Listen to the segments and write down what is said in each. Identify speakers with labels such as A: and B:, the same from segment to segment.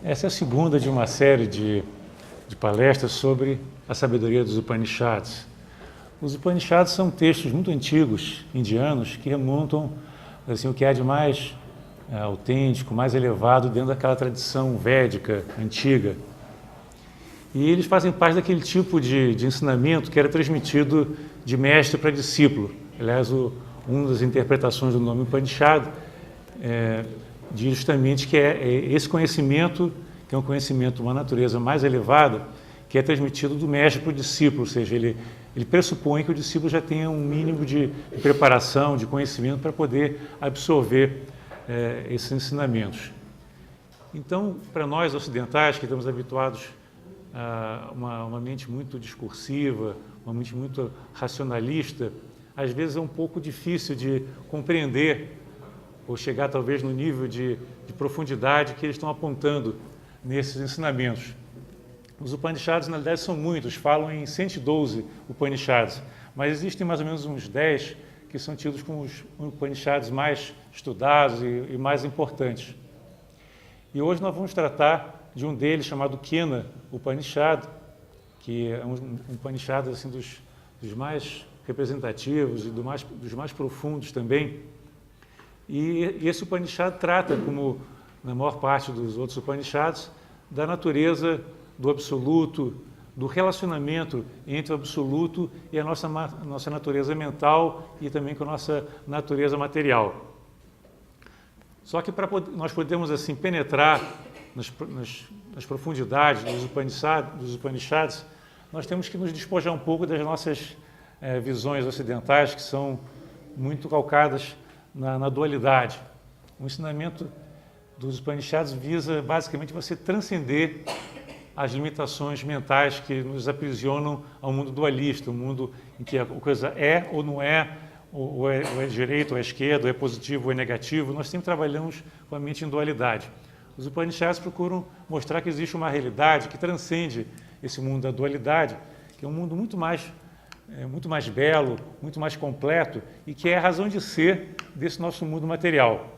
A: Essa é a segunda de uma série de palestras sobre a sabedoria dos Upanishads. Os Upanishads são textos muito antigos, indianos, que remontam assim, o que há de mais autêntico, mais elevado dentro daquela tradição védica antiga. E eles fazem parte daquele tipo de ensinamento que era transmitido de mestre para discípulo. Aliás, uma das interpretações do nome Upanishad diz justamente que é esse conhecimento, que é um conhecimento de uma natureza mais elevada, que é transmitido do mestre para o discípulo, ou seja, ele pressupõe que o discípulo já tenha um mínimo de preparação, de conhecimento para poder absorver esses ensinamentos. Então, para nós ocidentais, que estamos habituados a uma mente muito discursiva, uma mente muito racionalista, às vezes é um pouco difícil de compreender ou chegar talvez no nível de profundidade que eles estão apontando nesses ensinamentos. Os Upanishads, na realidade, são muitos, falam em 112 Upanishads, mas existem mais ou menos uns 10 que são tidos como os Upanishads mais estudados e mais importantes. E hoje nós vamos tratar de um deles chamado Kena Upanishad, que é um Upanishad assim, dos mais representativos e dos mais profundos também. E esse Upanishad trata, como na maior parte dos outros Upanishads, da natureza do absoluto, do relacionamento entre o absoluto e a nossa natureza mental e também com a nossa natureza material. Só que para nós podermos assim penetrar nas profundidades dos Upanishads, nós temos que nos despojar um pouco das nossas visões ocidentais, que são muito calcadas na dualidade. O ensinamento dos Upanishads visa basicamente você transcender as limitações mentais que nos aprisionam ao mundo dualista, um mundo em que a coisa é ou não é, ou é direito ou é esquerda, ou é positivo ou é negativo. Nós sempre trabalhamos com a mente em dualidade. Os Upanishads procuram mostrar que existe uma realidade que transcende esse mundo da dualidade, que é um mundo muito mais belo, muito mais completo e que é a razão de ser desse nosso mundo material.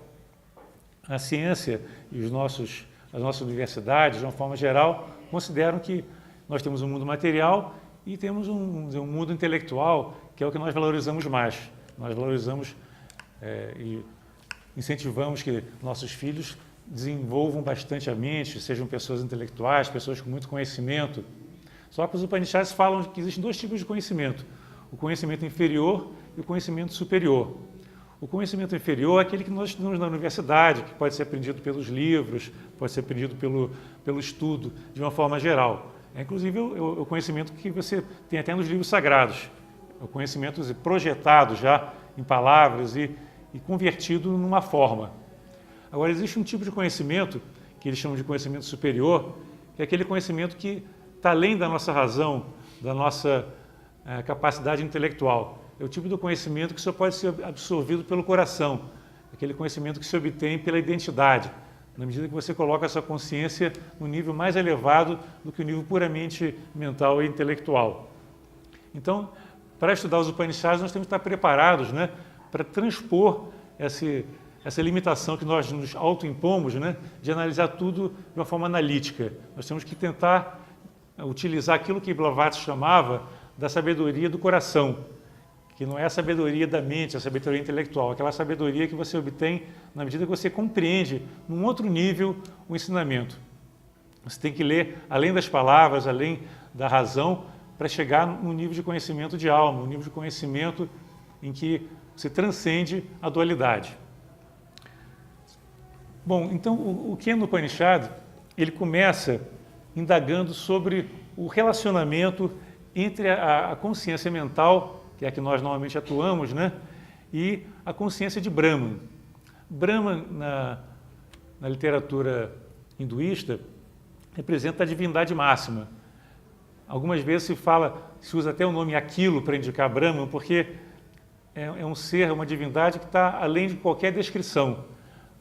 A: A ciência e as nossas universidades, de uma forma geral, consideram que nós temos um mundo material e temos um mundo intelectual, que é o que nós valorizamos mais. Nós valorizamos e incentivamos que nossos filhos desenvolvam bastante a mente, sejam pessoas intelectuais, pessoas com muito conhecimento. Só que os Upanishads falam que existem dois tipos de conhecimento, o conhecimento inferior e o conhecimento superior. O conhecimento inferior é aquele que nós estudamos na universidade, que pode ser aprendido pelos livros, pode ser aprendido pelo estudo, de uma forma geral. Inclusive o conhecimento que você tem até nos livros sagrados, o conhecimento projetado já em palavras e convertido numa forma. Agora, existe um tipo de conhecimento, que eles chamam de conhecimento superior, que é aquele conhecimento que está além da nossa razão, da nossa capacidade intelectual. É o tipo de conhecimento que só pode ser absorvido pelo coração, aquele conhecimento que se obtém pela identidade, na medida que você coloca a sua consciência no nível mais elevado do que o nível puramente mental e intelectual. Então, para estudar os Upanishads, nós temos que estar preparados, né, para transpor essa limitação que nós nos autoimpomos, né, de analisar tudo de uma forma analítica. Nós temos que tentar utilizar aquilo que Blavatsky chamava da sabedoria do coração, que não é a sabedoria da mente, a sabedoria intelectual, aquela sabedoria que você obtém na medida que você compreende, num outro nível, o ensinamento. Você tem que ler além das palavras, além da razão, para chegar num nível de conhecimento de alma, um nível de conhecimento em que você transcende a dualidade. Bom, então o Kena Upanishad, ele começa indagando sobre o relacionamento entre a consciência mental, que é a que nós normalmente atuamos, né, e a consciência de Brahman. Brahman, na literatura hinduísta, representa a divindade máxima. Algumas vezes se usa até o nome aquilo para indicar Brahman, porque é um ser, uma divindade que está além de qualquer descrição.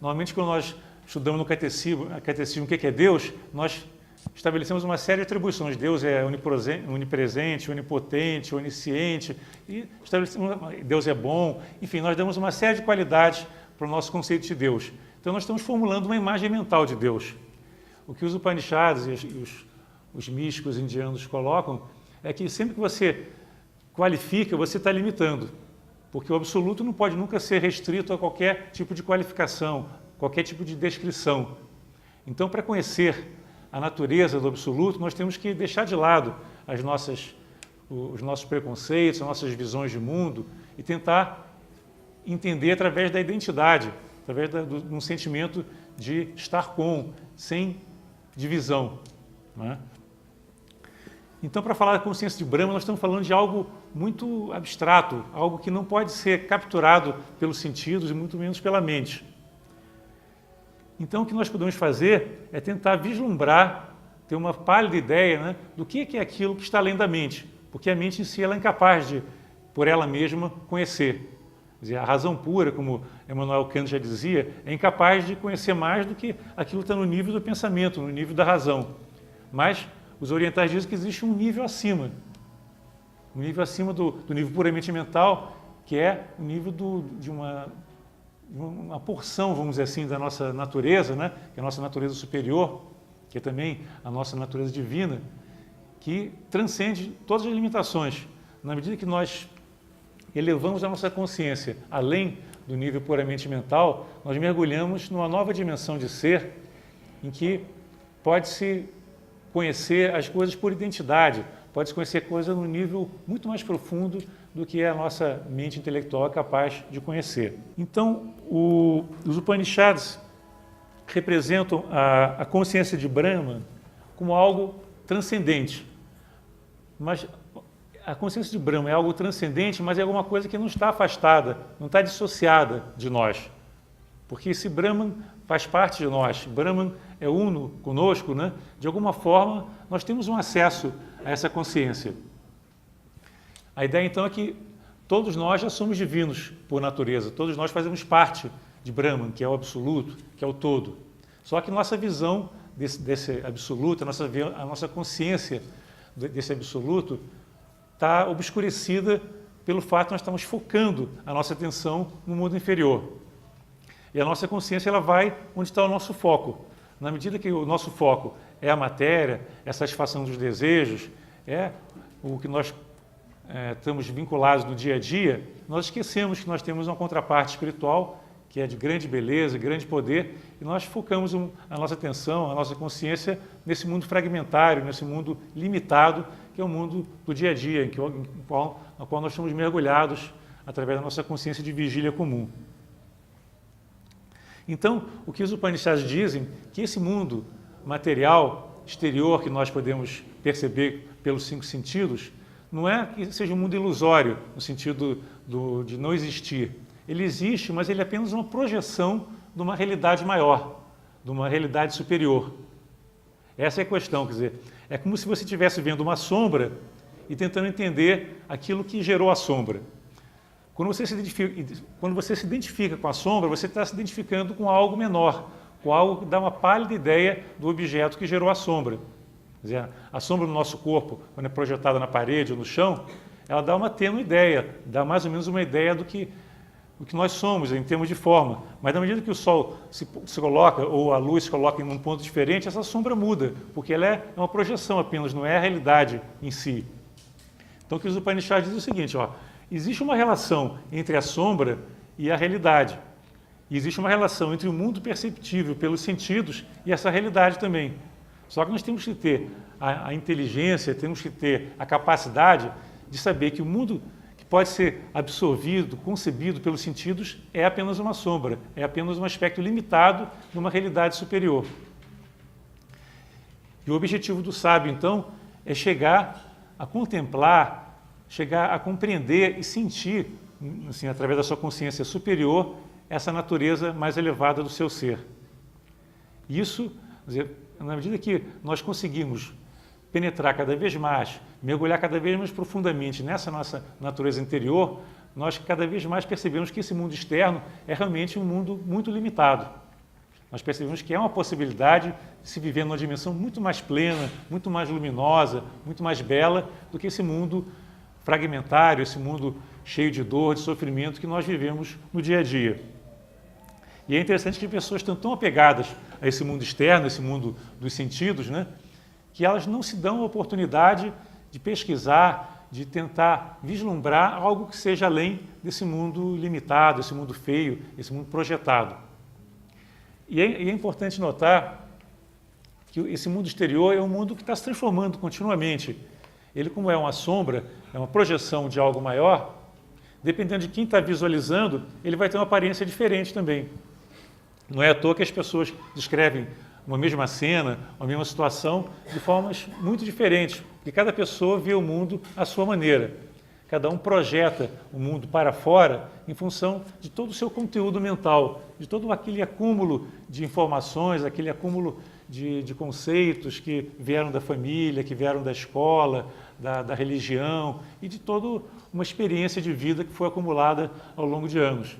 A: Normalmente, quando nós estudamos no catecismo o que é Deus, nós estabelecemos uma série de atribuições. Deus é onipresente, onipotente, onisciente, e Deus é bom. Enfim, nós damos uma série de qualidades para o nosso conceito de Deus. Então, nós estamos formulando uma imagem mental de Deus. o que os Upanishads e os místicos indianos colocam é que sempre que você qualifica, você está limitando, porque o absoluto não pode nunca ser restrito a qualquer tipo de qualificação, qualquer tipo de descrição. Então, para conhecer a natureza do absoluto, nós temos que deixar de lado os nossos preconceitos, as nossas visões de mundo e tentar entender através da identidade, através de um sentimento de estar sem divisão. Não é? Então, para falar da consciência de Brahma, nós estamos falando de algo muito abstrato, algo que não pode ser capturado pelos sentidos e muito menos pela mente. Então, o que nós podemos fazer é tentar vislumbrar, ter uma pálida ideia, né, do que é aquilo que está além da mente, porque a mente em si ela é incapaz de, por ela mesma, conhecer. Quer dizer, a razão pura, como Immanuel Kant já dizia, é incapaz de conhecer mais do que aquilo que está no nível do pensamento, no nível da razão. Mas os orientais dizem que existe um nível acima do nível puramente mental, que é o nível de uma porção, vamos dizer assim, da nossa natureza, né? Que é a nossa natureza superior, que é também a nossa natureza divina, que transcende todas as limitações. Na medida que nós elevamos a nossa consciência além do nível puramente mental, nós mergulhamos numa nova dimensão de ser em que pode-se conhecer as coisas por identidade, pode-se conhecer coisas num nível muito mais profundo do que a nossa mente intelectual é capaz de conhecer. Então, os Upanishads representam a consciência de Brahma como algo transcendente. Mas a consciência de Brahma é algo transcendente, mas é alguma coisa que não está afastada, não está dissociada de nós. Porque esse Brahman faz parte de nós, Brahman é uno conosco, né? De alguma forma nós temos um acesso a essa consciência. A ideia então é que todos nós já somos divinos por natureza, todos nós fazemos parte de Brahman, que é o absoluto, que é o todo. Só que nossa visão desse absoluto, a nossa consciência desse absoluto está obscurecida pelo fato de nós estamos focando a nossa atenção no mundo inferior. E a nossa consciência ela vai onde está o nosso foco. Na medida que o nosso foco é a matéria, é a satisfação dos desejos, é o que nós estamos vinculados no dia a dia, nós esquecemos que nós temos uma contraparte espiritual que é de grande beleza, grande poder, e nós focamos a nossa atenção, a nossa consciência nesse mundo fragmentário, nesse mundo limitado, que é o mundo do dia a dia, no qual nós somos mergulhados através da nossa consciência de vigília comum. Então, o que os Upanishads dizem que esse mundo material, exterior, que nós podemos perceber pelos 5 sentidos, não é que seja um mundo ilusório, no sentido de não existir. Ele existe, mas ele é apenas uma projeção de uma realidade maior, de uma realidade superior. Essa é a questão, quer dizer, é como se você estivesse vendo uma sombra e tentando entender aquilo que gerou a sombra. Quando você se identifica com a sombra, você está se identificando com algo menor, com algo que dá uma pálida ideia do objeto que gerou a sombra. Quer dizer, a sombra do nosso corpo, quando é projetada na parede ou no chão, ela dá uma tênue ideia, dá mais ou menos uma ideia do que nós somos em termos de forma. Mas na medida que o sol se coloca, ou a luz se coloca em um ponto diferente, essa sombra muda, porque ela é uma projeção apenas, não é a realidade em si. Então o que os Upanishads dizem é o seguinte, existe uma relação entre a sombra e a realidade. E existe uma relação entre o mundo perceptível pelos sentidos e essa realidade também. Só que nós temos que ter a inteligência, temos que ter a capacidade de saber que o mundo que pode ser absorvido, concebido pelos sentidos, é apenas uma sombra, é apenas um aspecto limitado de uma realidade superior. E o objetivo do sábio, então, é chegar a contemplar, chegar a compreender e sentir, assim, através da sua consciência superior, essa natureza mais elevada do seu ser. Isso, quer dizer, na medida que nós conseguimos penetrar cada vez mais, mergulhar cada vez mais profundamente nessa nossa natureza interior, nós cada vez mais percebemos que esse mundo externo é realmente um mundo muito limitado. Nós percebemos que é uma possibilidade de se viver numa dimensão muito mais plena, muito mais luminosa, muito mais bela do que esse mundo fragmentário, esse mundo cheio de dor, de sofrimento que nós vivemos no dia a dia. E é interessante que as pessoas estão tão apegadas a esse mundo externo, esse mundo dos sentidos, né? Que elas não se dão a oportunidade de pesquisar, de tentar vislumbrar algo que seja além desse mundo limitado, esse mundo feio, esse mundo projetado. E é importante notar que esse mundo exterior é um mundo que está se transformando continuamente. Ele, como é uma sombra, é uma projeção de algo maior, dependendo de quem está visualizando, ele vai ter uma aparência diferente também. Não é à toa que as pessoas descrevem uma mesma cena, uma mesma situação, de formas muito diferentes, porque cada pessoa vê o mundo à sua maneira. Cada um projeta o mundo para fora em função de todo o seu conteúdo mental, de todo aquele acúmulo de informações, aquele acúmulo de conceitos que vieram da família, que vieram da escola, da religião e de toda uma experiência de vida que foi acumulada ao longo de anos.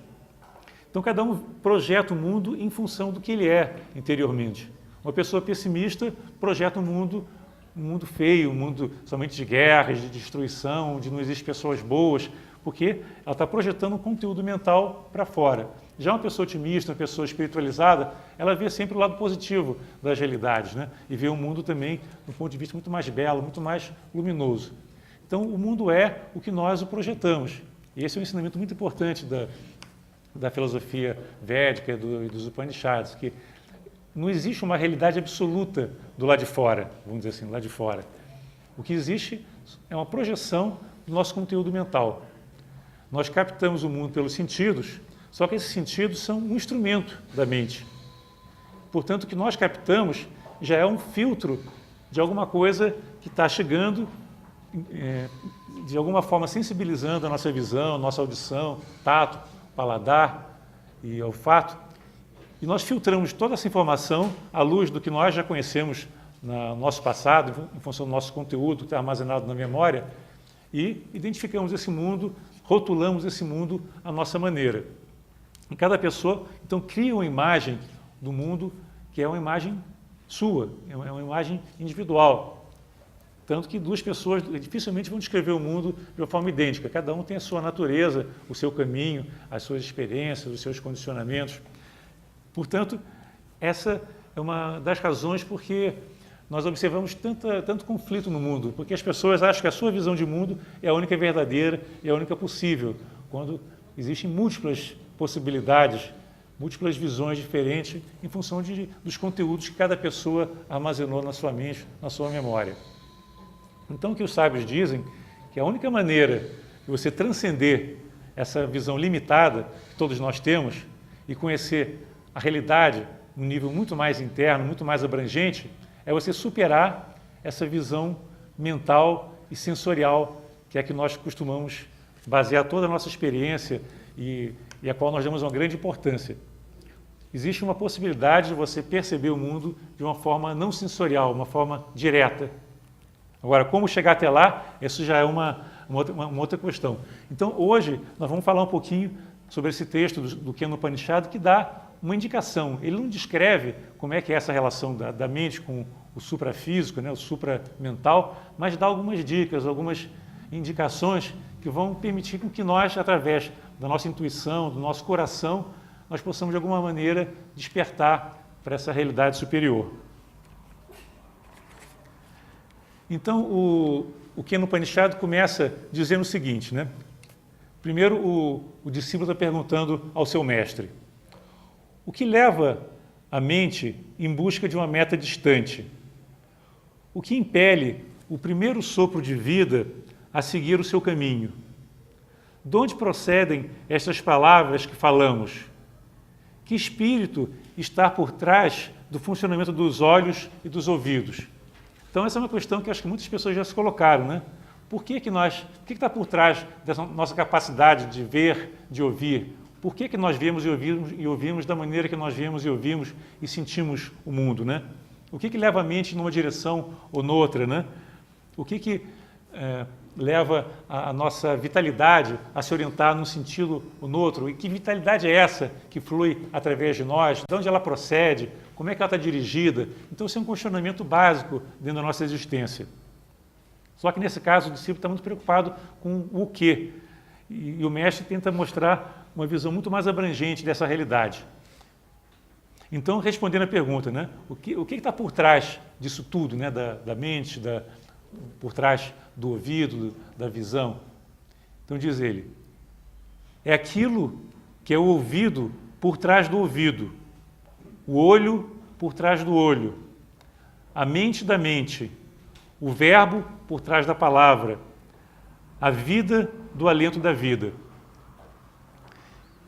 A: Então, cada um projeta o mundo em função do que ele é interiormente. Uma pessoa pessimista projeta um mundo feio, um mundo somente de guerras, de destruição, onde não existem pessoas boas, porque ela está projetando um conteúdo mental para fora. Já uma pessoa otimista, uma pessoa espiritualizada, ela vê sempre o lado positivo das realidades, né? E vê o mundo também de um ponto de vista muito mais belo, muito mais luminoso. Então, o mundo é o que nós o projetamos. E esse é um ensinamento muito importante da filosofia védica e dos Upanishads, que não existe uma realidade absoluta do lado de fora, vamos dizer assim, do lado de fora. O que existe é uma projeção do nosso conteúdo mental. Nós captamos o mundo pelos sentidos, só que esses sentidos são um instrumento da mente. Portanto, o que nós captamos já é um filtro de alguma coisa que está chegando, de alguma forma sensibilizando a nossa visão, a nossa audição, tato, paladar e olfato. E nós filtramos toda essa informação à luz do que nós já conhecemos no nosso passado, em função do nosso conteúdo que está armazenado na memória, e identificamos esse mundo, rotulamos esse mundo à nossa maneira. E cada pessoa, então, cria uma imagem do mundo que é uma imagem sua, é uma imagem individual. Tanto que duas pessoas dificilmente vão descrever o mundo de uma forma idêntica. Cada um tem a sua natureza, o seu caminho, as suas experiências, os seus condicionamentos. Portanto, essa é uma das razões porque nós observamos tanto conflito no mundo, porque as pessoas acham que a sua visão de mundo é a única verdadeira e a única possível, quando existem múltiplas possibilidades, múltiplas visões diferentes em função dos conteúdos que cada pessoa armazenou na sua mente, na sua memória. Então, o que os sábios dizem que a única maneira de você transcender essa visão limitada que todos nós temos e conhecer a realidade num nível muito mais interno, muito mais abrangente, é você superar essa visão mental e sensorial que é que nós costumamos basear toda a nossa experiência e a qual nós damos uma grande importância. Existe uma possibilidade de você perceber o mundo de uma forma não sensorial, uma forma direta. Agora, como chegar até lá, isso já é uma outra questão. Então, hoje, nós vamos falar um pouquinho sobre esse texto do Kena Upanishad, que dá uma indicação. Ele não descreve como é que é essa relação da mente com o suprafísico, né, o supramental, mas dá algumas dicas, algumas indicações que vão permitir que nós, através da nossa intuição, do nosso coração, nós possamos, de alguma maneira, despertar para essa realidade superior. Então, o Kena Upanishad começa dizendo o seguinte, né? Primeiro, o discípulo está perguntando ao seu mestre: o que leva a mente em busca de uma meta distante? O que impele o primeiro sopro de vida a seguir o seu caminho? De onde procedem estas palavras que falamos? Que espírito está por trás do funcionamento dos olhos e dos ouvidos? Então, essa é uma questão que acho que muitas pessoas já se colocaram, né? O que está por trás dessa nossa capacidade de ver, de ouvir? Por que nós vemos e ouvimos da maneira que nós vemos e ouvimos e sentimos o mundo, né? O que leva a mente numa direção ou noutra, né? O que leva a nossa vitalidade a se orientar num sentido ou no outro? E que vitalidade é essa que flui através de nós? De onde ela procede? Como é que ela está dirigida? Então, isso é um questionamento básico dentro da nossa existência. Só que, nesse caso, o discípulo está muito preocupado com o quê? E o mestre tenta mostrar uma visão muito mais abrangente dessa realidade. Então, respondendo a pergunta, né, o que está por trás disso tudo, né, da mente, por trás do ouvido, da visão? Então, diz ele, é aquilo que é o ouvido por trás do ouvido, o olho por trás do olho, a mente da mente, o verbo por trás da palavra, a vida do alento da vida.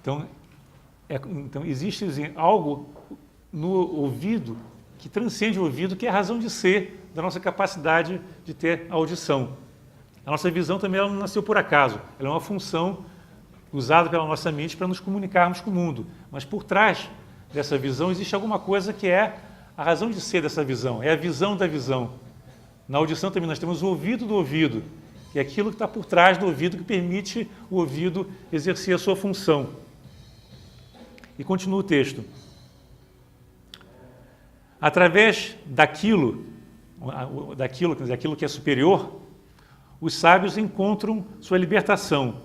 A: Então existe assim, algo no ouvido que transcende o ouvido, que é a razão de ser da nossa capacidade de ter audição. A nossa visão também ela não nasceu por acaso, ela é uma função usada pela nossa mente para nos comunicarmos com o mundo. Mas por trás dessa visão existe alguma coisa que é a razão de ser dessa visão, é a visão da visão. Na audição também nós temos o ouvido do ouvido, que é aquilo que está por trás do ouvido, que permite o ouvido exercer a sua função. E continua o texto. Através daquilo, quer dizer, aquilo que é superior, os sábios encontram sua libertação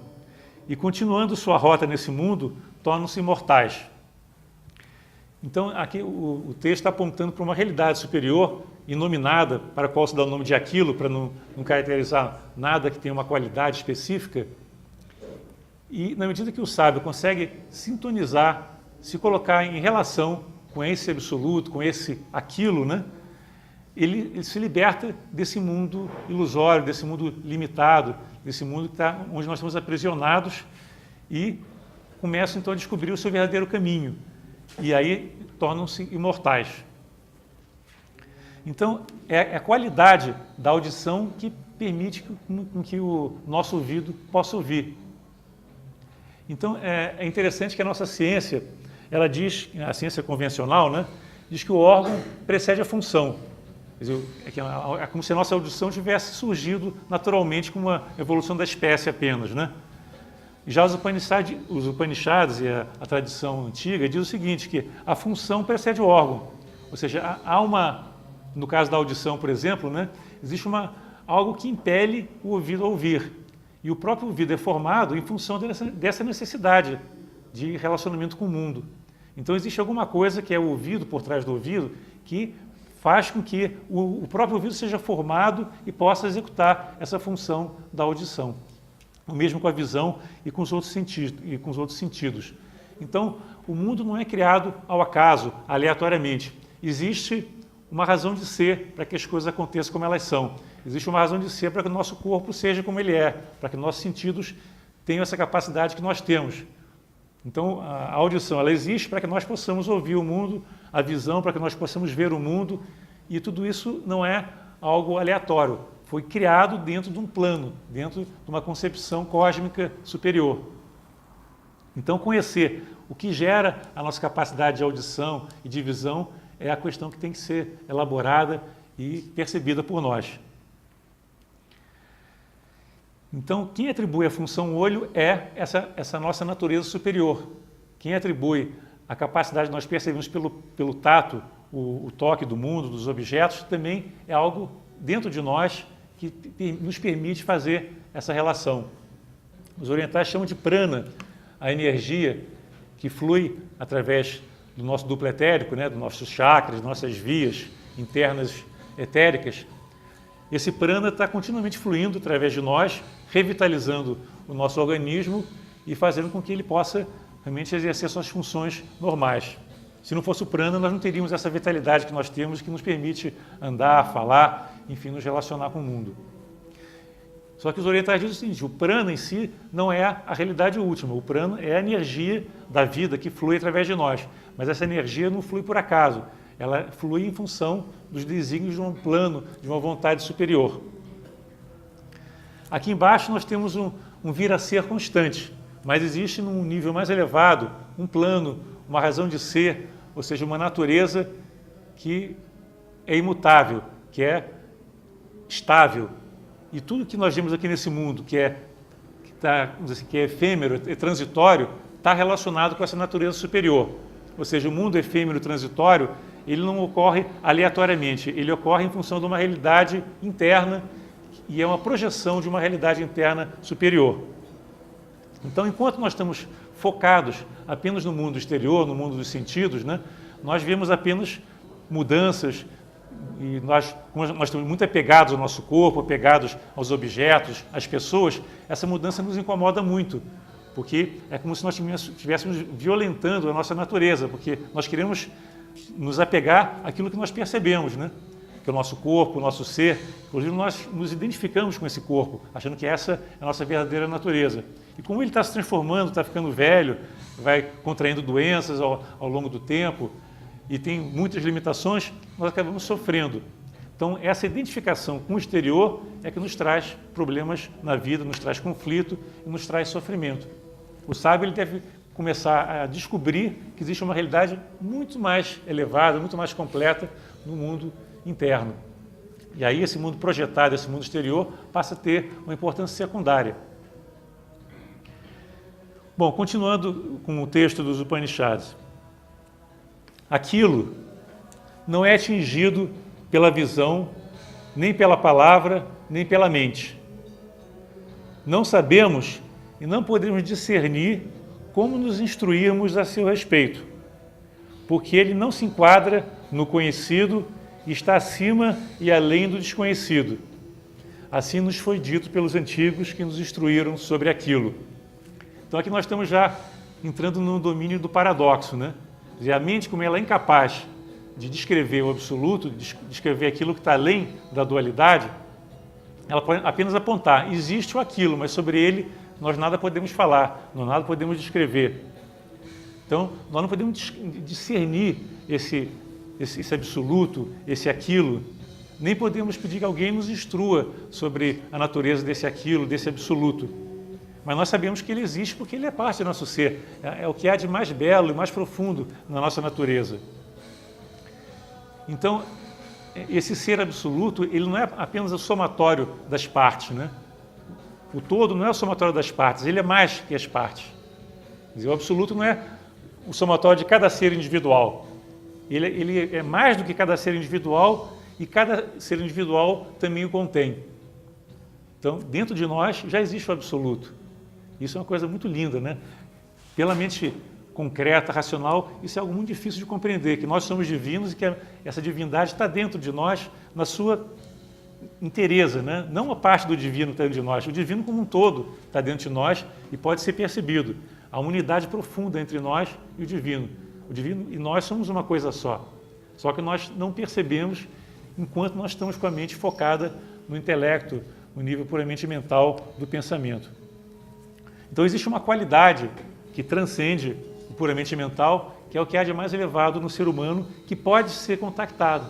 A: e, continuando sua rota nesse mundo, tornam-se imortais. Então, aqui o texto está apontando para uma realidade superior, inominada, para a qual se dá o nome de aquilo, para não caracterizar nada que tenha uma qualidade específica. E, na medida que o sábio consegue sintonizar, se colocar em relação com esse absoluto, com esse aquilo, né? Ele se liberta desse mundo ilusório, desse mundo limitado, desse mundo onde nós estamos aprisionados e começam então a descobrir o seu verdadeiro caminho. E aí tornam-se imortais. Então, é a qualidade da audição que permite que o nosso ouvido possa ouvir. Então, é interessante que a nossa ciência, ela diz, a ciência convencional, né, diz que o órgão precede a função. Quer dizer, é como se a nossa audição tivesse surgido naturalmente com uma evolução da espécie apenas, né? Já os Upanishads e a tradição antiga diz o seguinte, que a função precede o órgão. Ou seja, há uma, no caso da audição, por exemplo, né, existe algo que impele o ouvido a ouvir. E o próprio ouvido é formado em função dessa necessidade de relacionamento com o mundo. Então existe alguma coisa que é o ouvido por trás do ouvido que faz com que o próprio ouvido seja formado e possa executar essa função da audição. O mesmo com a visão e com os outros sentidos. Então, o mundo não é criado ao acaso, aleatoriamente. Existe uma razão de ser para que as coisas aconteçam como elas são. Existe uma razão de ser para que o nosso corpo seja como ele é, para que nossos sentidos tenham essa capacidade que nós temos. Então, a audição ela existe para que nós possamos ouvir o mundo, a visão para que nós possamos ver o mundo, e tudo isso não é algo aleatório. Foi criado dentro de um plano, dentro de uma concepção cósmica superior. Então, conhecer o que gera a nossa capacidade de audição e de visão é a questão que tem que ser elaborada e percebida por nós. Então, quem atribui a função olho é essa nossa natureza superior. Quem atribui a capacidade de nós percebermos pelo tato o toque do mundo, dos objetos, também é algo dentro de nós que nos permite fazer essa relação. Os orientais chamam de prana, a energia que flui através do nosso duplo etérico, né, dos nossos chakras, nossas vias internas etéricas. Esse prana está continuamente fluindo através de nós, revitalizando o nosso organismo e fazendo com que ele possa realmente exercer suas funções normais. Se não fosse o prana, nós não teríamos essa vitalidade que nós temos, que nos permite andar, falar, enfim, nos relacionar com o mundo. Só que os orientais dizem o seguinte, o prana em si não é a realidade última, o prana é a energia da vida que flui através de nós, mas essa energia não flui por acaso, ela flui em função dos desígnios de um plano, de uma vontade superior. Aqui embaixo nós temos um vir a ser constante, mas existe num nível mais elevado um plano, uma razão de ser, ou seja, uma natureza que é imutável, que é estável. E tudo que nós vemos aqui nesse mundo, que é efêmero, é transitório, está relacionado com essa natureza superior. Ou seja, o mundo efêmero transitório, ele não ocorre aleatoriamente, ele ocorre em função de uma realidade interna e é uma projeção de uma realidade interna superior. Então, enquanto nós estamos focados apenas no mundo exterior, no mundo dos sentidos, né, nós vemos apenas mudanças e nós estamos muito apegados ao nosso corpo, apegados aos objetos, às pessoas. Essa mudança nos incomoda muito, porque é como se nós estivéssemos violentando a nossa natureza, porque nós queremos nos apegar àquilo que nós percebemos, né? Que é o nosso corpo, o nosso ser. Inclusive, nós nos identificamos com esse corpo, achando que essa é a nossa verdadeira natureza. E como ele está se transformando, está ficando velho, vai contraindo doenças ao longo do tempo e tem muitas limitações, nós acabamos sofrendo. Então, essa identificação com o exterior é que nos traz problemas na vida, nos traz conflito e nos traz sofrimento. O sábio ele deve começar a descobrir que existe uma realidade muito mais elevada, muito mais completa no mundo interno. E aí esse mundo projetado, esse mundo exterior, passa a ter uma importância secundária. Bom, continuando com o texto dos Upanishads. Aquilo não é atingido pela visão, nem pela palavra, nem pela mente. Não sabemos e não podemos discernir como nos instruirmos a seu respeito, porque ele não se enquadra no conhecido e está acima e além do desconhecido. Assim nos foi dito pelos antigos que nos instruíram sobre aquilo. Então aqui nós estamos já entrando no domínio do paradoxo, né? Quer dizer, a mente, como ela é incapaz de descrever o absoluto, de descrever aquilo que está além da dualidade, ela pode apenas apontar, existe o aquilo, mas sobre ele nós nada podemos falar, nós nada podemos descrever. Então, nós não podemos discernir esse absoluto, esse aquilo, nem podemos pedir que alguém nos instrua sobre a natureza desse aquilo, desse absoluto. Mas nós sabemos que ele existe porque ele é parte do nosso ser, é o que há de mais belo e mais profundo na nossa natureza. Então, esse ser absoluto, ele não é apenas o somatório das partes, né? O todo não é o somatório das partes, ele é mais que as partes. Quer dizer, o absoluto não é o somatório de cada ser individual. Ele é mais do que cada ser individual e cada ser individual também o contém. Então, dentro de nós já existe o absoluto. Isso é uma coisa muito linda, né? Pela mente concreta, racional, isso é algo muito difícil de compreender, que nós somos divinos e que essa divindade está dentro de nós, na sua inteireza, né? Não a parte do divino está dentro de nós, o divino como um todo está dentro de nós e pode ser percebido. Há uma unidade profunda entre nós e o divino. O divino e nós somos uma coisa só. Só que nós não percebemos enquanto nós estamos com a mente focada no intelecto, no nível puramente mental do pensamento. Então existe uma qualidade que transcende o puramente mental, que é o que há de mais elevado no ser humano, que pode ser contactado.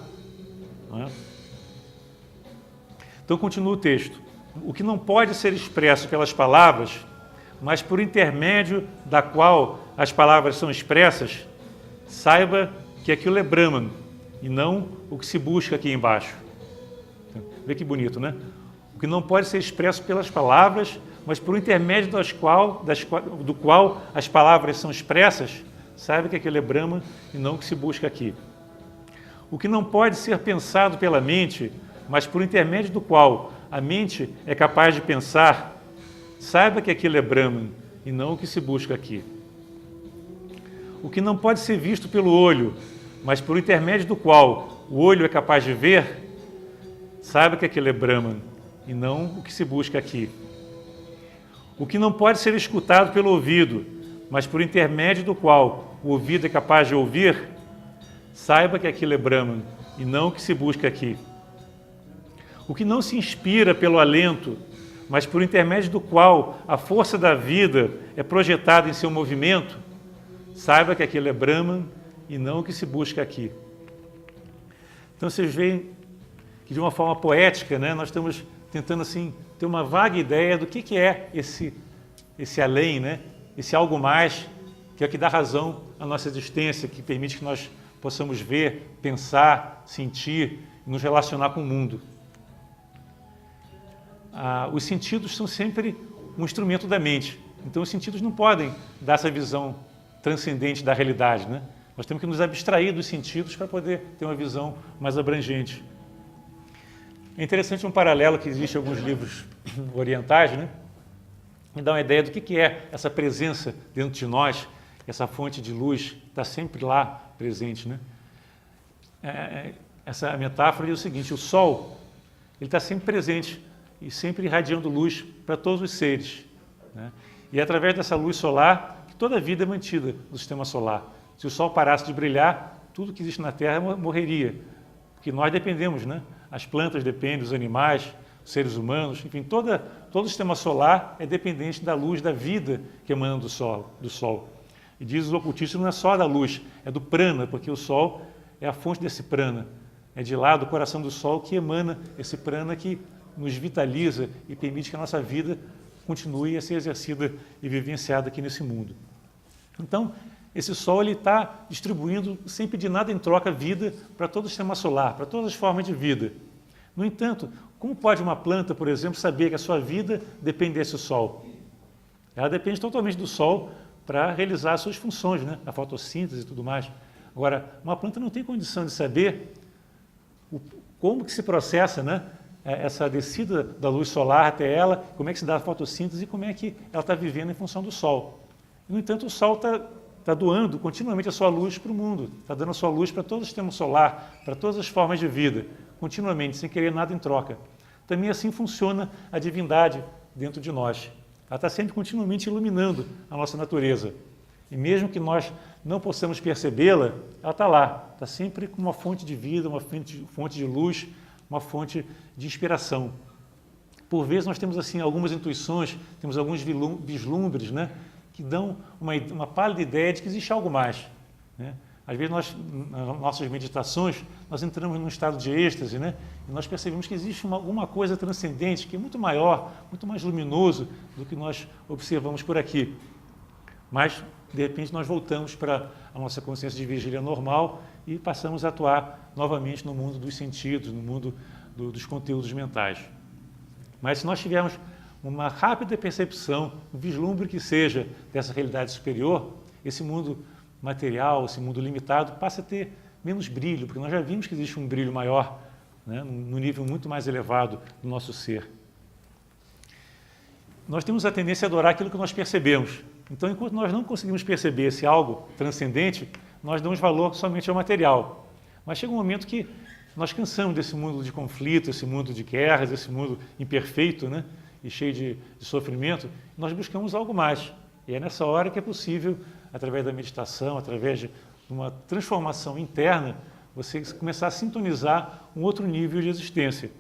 A: Não é? Então continua o texto. O que não pode ser expresso pelas palavras, mas por intermédio da qual as palavras são expressas, saiba que aquilo é Brahman e não o que se busca aqui embaixo. Vê que bonito, né? O que não pode ser expresso pelas palavras, mas por intermédio do qual as palavras são expressas, saiba que aquilo é Brahman e não o que se busca aqui. O que não pode ser pensado pela mente, mas por intermédio do qual a mente é capaz de pensar, saiba que aquilo é Brahman e não o que se busca aqui. O que não pode ser visto pelo olho, mas por intermédio do qual o olho é capaz de ver, saiba que aquilo é Brahman e não o que se busca aqui. O que não pode ser escutado pelo ouvido, mas por intermédio do qual o ouvido é capaz de ouvir, saiba que aquilo é Brahman e não o que se busca aqui. O que não se inspira pelo alento, mas por intermédio do qual a força da vida é projetada em seu movimento, saiba que aquilo é Brahman e não o que se busca aqui. Então vocês veem que de uma forma poética, né, nós estamos tentando assim ter uma vaga ideia do que é esse além, né, esse algo mais, que é o que dá razão à nossa existência, que permite que nós possamos ver, pensar, sentir e nos relacionar com o mundo. Os sentidos são sempre um instrumento da mente. Então, os sentidos não podem dar essa visão transcendente da realidade, né? Nós temos que nos abstrair dos sentidos para poder ter uma visão mais abrangente. É interessante um paralelo que existe em alguns livros orientais, né? Me dá uma ideia do que é essa presença dentro de nós, essa fonte de luz está sempre lá presente, né? Essa metáfora diz o seguinte: o Sol ele está sempre presente e sempre irradiando luz para todos os seres, né? E é através dessa luz solar que toda a vida é mantida no sistema solar. Se o Sol parasse de brilhar, tudo que existe na Terra morreria, porque nós dependemos, né? As plantas dependem, os animais, os seres humanos, enfim, todo o sistema solar é dependente da luz da vida que emana do Sol. E diz os ocultistas, não é só da luz, é do prana, porque o Sol é a fonte desse prana. É de lá, do coração do Sol, que emana esse prana que nos vitaliza e permite que a nossa vida continue a ser exercida e vivenciada aqui nesse mundo. Então, esse Sol está distribuindo, sem pedir nada em troca, vida para todo o sistema solar, para todas as formas de vida. No entanto, como pode uma planta, por exemplo, saber que a sua vida depende desse Sol? Ela depende totalmente do Sol para realizar as suas funções, né? A fotossíntese e tudo mais. Agora, uma planta não tem condição de saber como que se processa, né, essa descida da luz solar até ela, como é que se dá a fotossíntese e como é que ela está vivendo em função do Sol. No entanto, o Sol está doando continuamente a sua luz para o mundo, está dando a sua luz para todo o sistema solar, para todas as formas de vida, continuamente, sem querer nada em troca. Também assim funciona a divindade dentro de nós. Ela está sempre continuamente iluminando a nossa natureza. E mesmo que nós não possamos percebê-la, ela está lá, está sempre com uma fonte de vida, uma fonte de luz, uma fonte de inspiração. Por vezes nós temos assim algumas intuições, temos alguns vislumbres, né, que dão uma pálida ideia de que existe algo mais, né? Às vezes nas nossas meditações, nós entramos num estado de êxtase, né, e nós percebemos que existe alguma coisa transcendente, que é muito maior, muito mais luminoso do que nós observamos por aqui. Mas, de repente, nós voltamos para a nossa consciência de vigília normal e passamos a atuar novamente no mundo dos sentidos, no mundo dos conteúdos mentais. Mas se nós tivermos uma rápida percepção, um vislumbre que seja dessa realidade superior, esse mundo material, esse mundo limitado, passa a ter menos brilho, porque nós já vimos que existe um brilho maior, né, num nível muito mais elevado do nosso ser. Nós temos a tendência a adorar aquilo que nós percebemos. Então, enquanto nós não conseguimos perceber esse algo transcendente, nós damos valor somente ao material. Mas chega um momento que nós cansamos desse mundo de conflito, esse mundo de guerras, esse mundo imperfeito, né, e cheio de sofrimento, nós buscamos algo mais. E é nessa hora que é possível, através da meditação, através de uma transformação interna, você começar a sintonizar um outro nível de existência.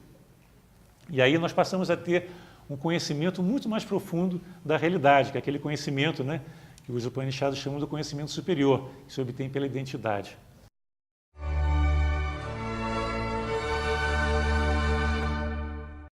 A: E aí nós passamos a ter um conhecimento muito mais profundo da realidade, que é aquele conhecimento, né, que os Upanishads chamam do conhecimento superior, que se obtém pela identidade.